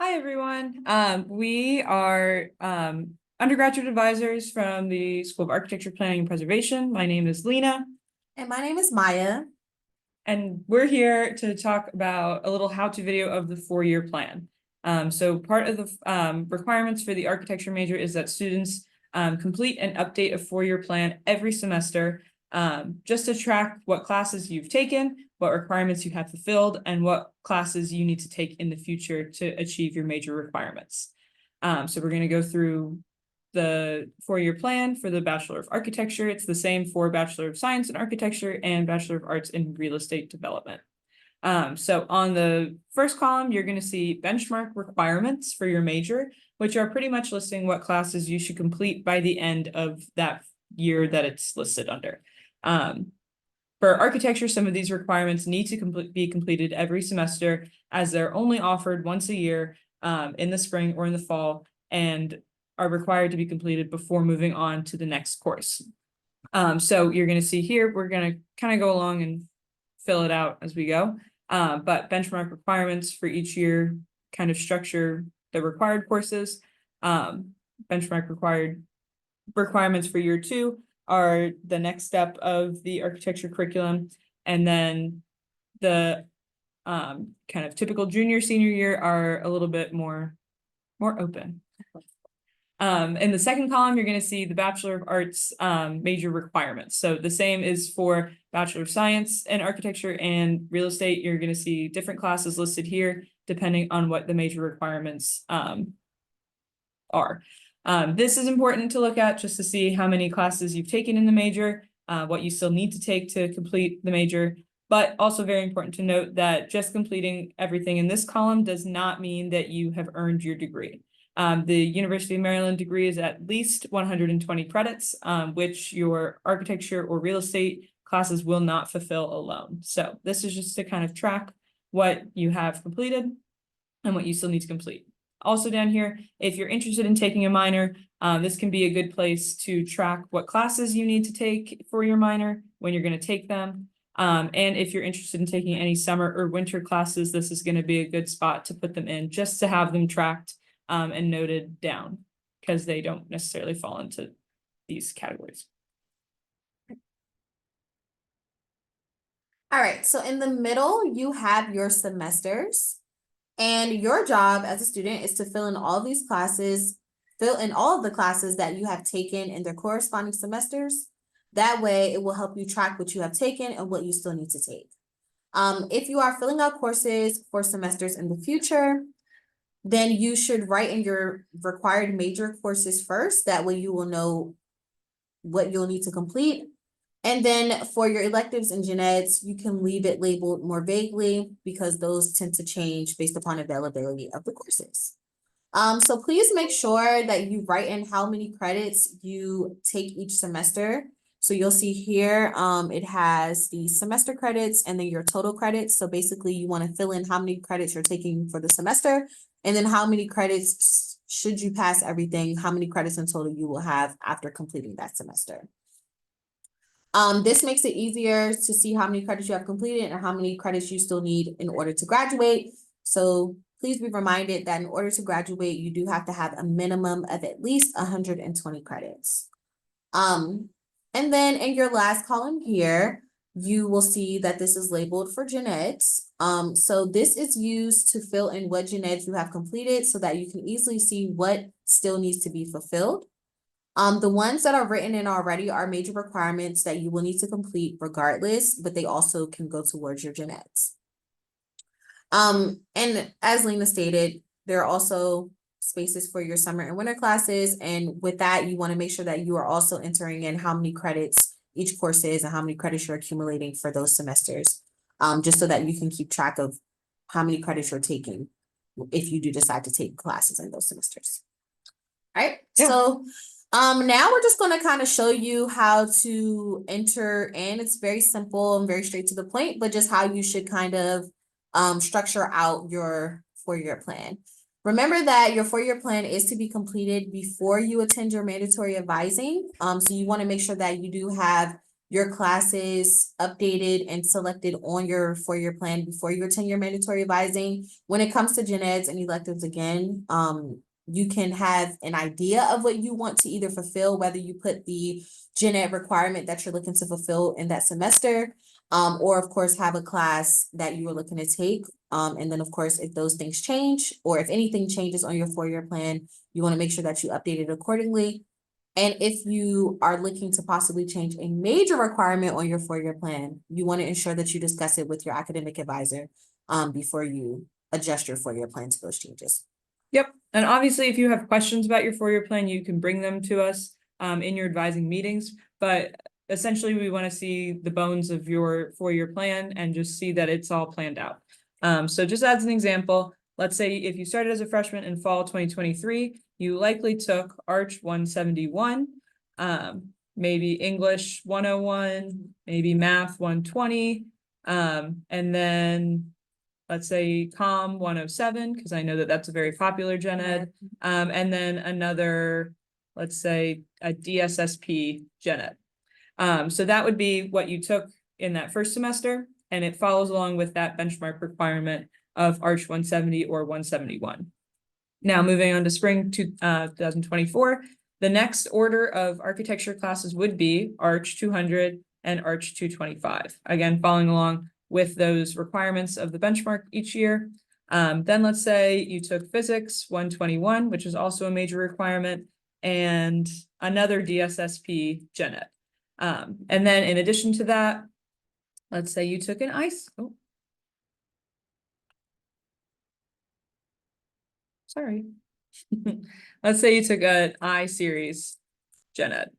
Hi, everyone. We are undergraduate advisors from the School of Architecture, Planning, and Preservation. My name is Lena, And my name is Maya. and we're here to talk about a little how-to video of the four-year plan. So part of the requirements for the architecture major is that students complete and update a four-year plan every semester, just to track what classes you've taken, what requirements you have fulfilled, and what classes you need to take in the future to achieve your major requirements. So we're going to go through the four-year plan for the Bachelor of Architecture. It's the same for Bachelor of Science in Architecture and Bachelor of Arts in Real Estate Development. So on the first column, you're going to see benchmark requirements for your major, which are pretty much listing what classes you should complete by the end of that year that it's listed under. For architecture, some of these requirements need to be completed every semester, as they're only offered once a year in the spring or in the fall, and are required to be completed before moving on to the next course. So you're going to see here, we're going to kind of go along and fill it out as we go. But benchmark requirements for each year kind of structure the required courses. Benchmark requirements for year two are the next step of the architecture curriculum. And then the kind of typical junior, senior year are a little bit more open. In the second column, you're going to see the Bachelor of Arts major requirements. So the same is for Bachelor of Science in Architecture and Real Estate. You're going to see different classes listed here, depending on what the major requirements are. This is important to look at just to see how many classes you've taken in the major, what you still need to take to complete the major, but also very important to note that just completing everything in this column does not mean that you have earned your degree. The University of Maryland degree is at least 120 credits, which your architecture or real estate classes will not fulfill alone. So this is just to kind of track what you have completed and what you still need to complete. Also down here, if you're interested in taking a minor, this can be a good place to track what classes you need to take for your minor, when you're going to take them. And if you're interested in taking any summer or winter classes, this is going to be a good spot to put them in, just to have them tracked and noted down, because they don't necessarily fall into these categories. All right, so in the middle, you have your semesters, and your job as a student is to fill in all of these classes, fill in all of the classes that you have taken in their corresponding semesters. That way, it will help you track what you have taken and what you still need to take. If you are filling out courses for semesters in the future, then you should write in your required major courses first. That way you will know what you'll need to complete. And then for your electives and gen eds, you can leave it labeled more vaguely because those tend to change based upon availability of the courses. So please make sure that you write in how many credits you take each semester. So you'll see here, it has the semester credits and then your total credits. So basically you want to fill in how many credits you're taking for the semester, and then how many credits, should you pass everything, how many credits in total you will have after completing that semester. This makes it easier to see how many credits you have completed and how many credits you still need in order to graduate. So please be reminded that in order to graduate, you do have to have a minimum of at least 120 credits. And then in your last column here, you will see that this is labeled for gen eds. So this is used to fill in what gen eds you have completed so that you can easily see what still needs to be fulfilled. The ones that are written in already are major requirements that you will need to complete regardless, but they also can go towards your gen eds. And as Lena stated, there are also spaces for your summer and winter classes. And with that, you want to make sure that you are also entering in how many credits each course is and how many credits you're accumulating for those semesters, just so that you can keep track of how many credits you're taking if you do decide to take classes in those semesters. All right, yeah. So now we're just going to kind of show you how to enter in. It's very simple and very straight to the point, but just how you should kind of structure out your four-year plan. Remember that your four-year plan is to be completed before you attend your mandatory advising. So you want to make sure that you do have your classes updated and selected on your four-year plan before you attend your mandatory advising. When it comes to gen eds and electives again, you can have an idea of what you want to either fulfill, whether you put the gen ed requirement that you're looking to fulfill in that semester, or of course have a class that you are looking to take. And then of course, if those things change, or if anything changes on your four-year plan, you want to make sure that you update it accordingly. And if you are looking to possibly change a major requirement on your four-year plan, you want to ensure that you discuss it with your academic advisor before you adjust your four-year plan to those changes. Yep, and obviously, if you have questions about your four-year plan, you can bring them to us in your advising meetings. But essentially, we want to see the bones of your four-year plan and just see that it's all planned out. So just as an example, let's say if you started as a freshman in fall 2023, you likely took Arch 171, maybe English 101, maybe Math 120, and then let's say COM 107, because I know that that's a very popular gen ed, and then another, let's say a DSSP gen ed. So that would be what you took in that first semester, and it follows along with that benchmark requirement of Arch 170 or 171. Now, moving on to spring 2024, the next order of architecture classes would be Arch 200 and Arch 225. Again, following along with those requirements of the benchmark each year. Then let's say you took physics 121, which is also a major requirement, and another DSSP gen ed. And then in addition to that, let's say you took an ICE. Oh. Sorry. Let's say you took an I series gen ed.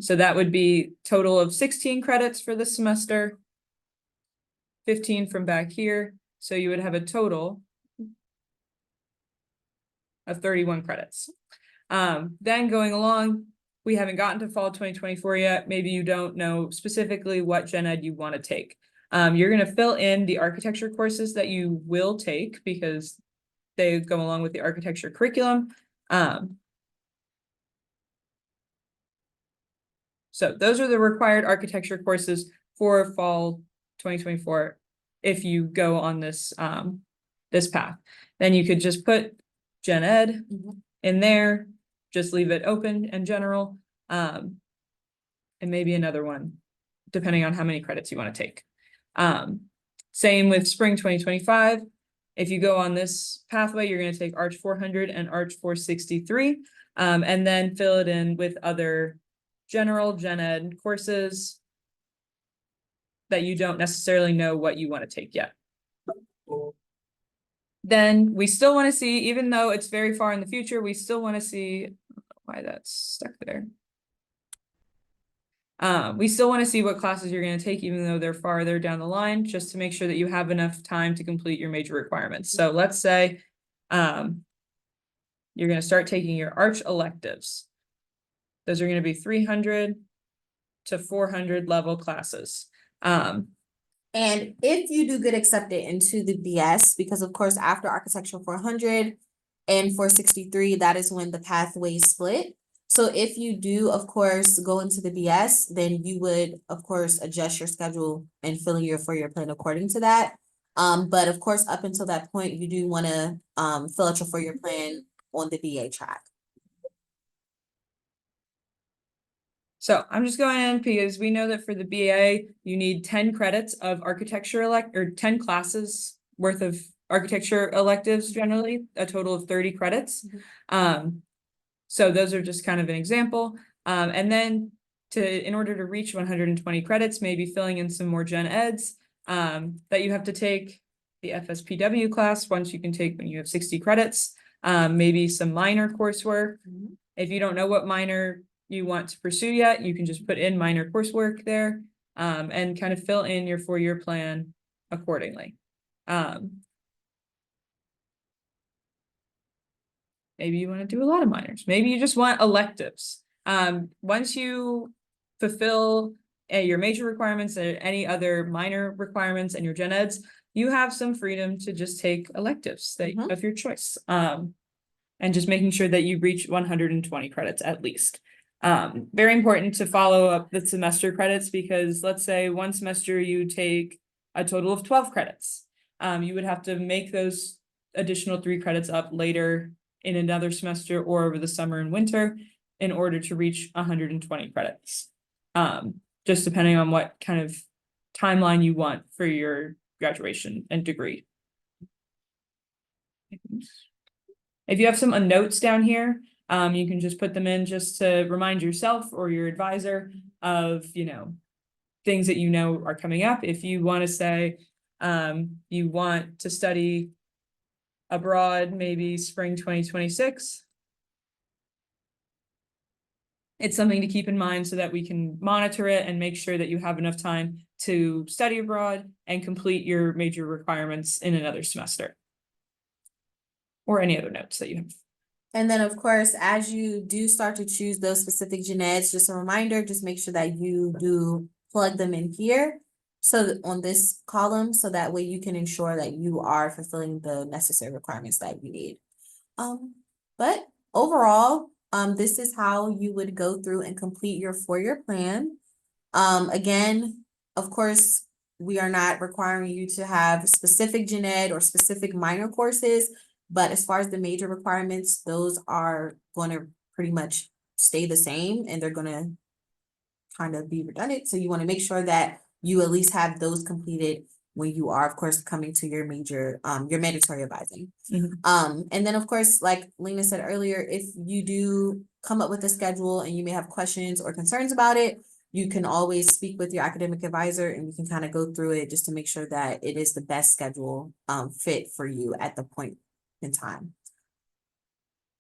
So that would be total of 16 credits for this semester, 15 from back here. So you would have a total of 31 credits. Then going along, we haven't gotten to fall 2024 yet. Maybe you don't know specifically what gen ed you want to take. You're going to fill in the architecture courses that you will take because they go along with the architecture curriculum. So those are the required architecture courses for fall 2024 if you go on this this path. Then you could just put gen ed in there, just leave it open and general, and maybe another one depending on how many credits you want to take. Same with spring 2025. If you go on this pathway, you're going to take Arch 400 and Arch 463, and then fill it in with other general gen ed courses that you don't necessarily know what you want to take yet. Then we still want to see, even though it's very far in the future, we still want to see, I don't know why that's stuck there. We still want to see what classes you're going to take, even though they're farther down the line, just to make sure that you have enough time to complete your major requirements. So let's say you're going to start taking your Arch electives. Those are going to be 300 to 400 level classes. And if you do get accepted into the BS, because of course, after Architecture 400 and 463, that is when the pathways split. So if you do, of course, go into the BS, then you would, of course, adjust your schedule and fill in your four-year plan according to that. But of course, up until that point, you do want to fill out your four-year plan on the BA track. So I'm just going in because we know that for the BA, you need 10 credits of architecture or 10 classes worth of architecture electives, generally, a total of 30 credits. So those are just kind of an example. And then in order to reach 120 credits, maybe filling in some more gen eds that you have to take the FSPW class once you can take when you have 60 credits, maybe some minor coursework. If you don't know what minor you want to pursue yet, you can just put in minor coursework there and kind of fill in your four-year plan accordingly. Maybe you want to do a lot of minors. Maybe you just want electives. Once you fulfill your major requirements and any other minor requirements and your gen eds, you have some freedom to just take electives of your choice. And just making sure that you reach 120 credits at least. Very important to follow up the semester credits, because let's say one semester you take a total of 12 credits. You would have to make those additional 3 credits up later in another semester or over the summer and winter in order to reach 120 credits. Just depending on what kind of timeline you want for your graduation and degree. If you have some notes down here, you can just put them in just to remind yourself or your advisor of, things that are coming up. If you want to say, you want to study abroad, maybe spring 2026. It's something to keep in mind so that we can monitor it and make sure that you have enough time to study abroad and complete your major requirements in another semester. Or any other notes that you have. And then, of course, as you do start to choose those specific gen eds, just a reminder, just make sure that you do plug them in here. So that on this column, so that way you can ensure that you are fulfilling the necessary requirements that you need. But overall, this is how you would go through and complete your 4-year plan. Again, of course, we are not requiring you to have specific gen ed or specific minor courses. But as far as the major requirements, those are going to pretty much stay the same, and they're going to kind of be redundant. So you want to make sure that you at least have those completed when you are, of course, coming to your major, your mandatory advising. And then, of course, like Lena said earlier, if you do come up with a schedule and you may have questions or concerns about it, you can always speak with your academic advisor, and we can kind of go through it just to make sure that it is the best schedule fit for you at the point in time.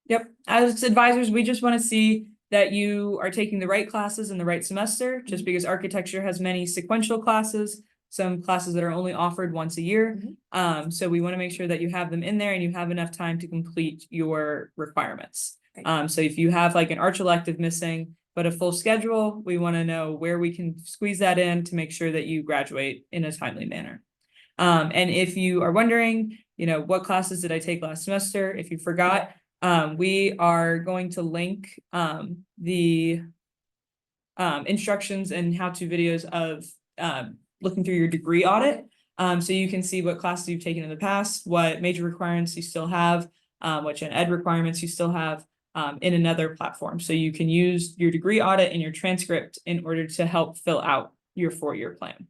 Yep, as advisors, we just want to see that you are taking the right classes in the right semester, just because architecture has many sequential classes, some classes that are only offered once a year. So we want to make sure that you have them in there and you have enough time to complete your requirements. So if you have like an arch elective missing, but a full schedule, we want to know where we can squeeze that in to make sure that you graduate in a timely manner. And if you are wondering, what classes did I take last semester? If you forgot, we are going to link the instructions and how-to videos of looking through your degree audit. So you can see what classes you've taken in the past, what major requirements you still have, what gen ed requirements you still have in another platform. So you can use your degree audit and your transcript in order to help fill out your 4-year plan.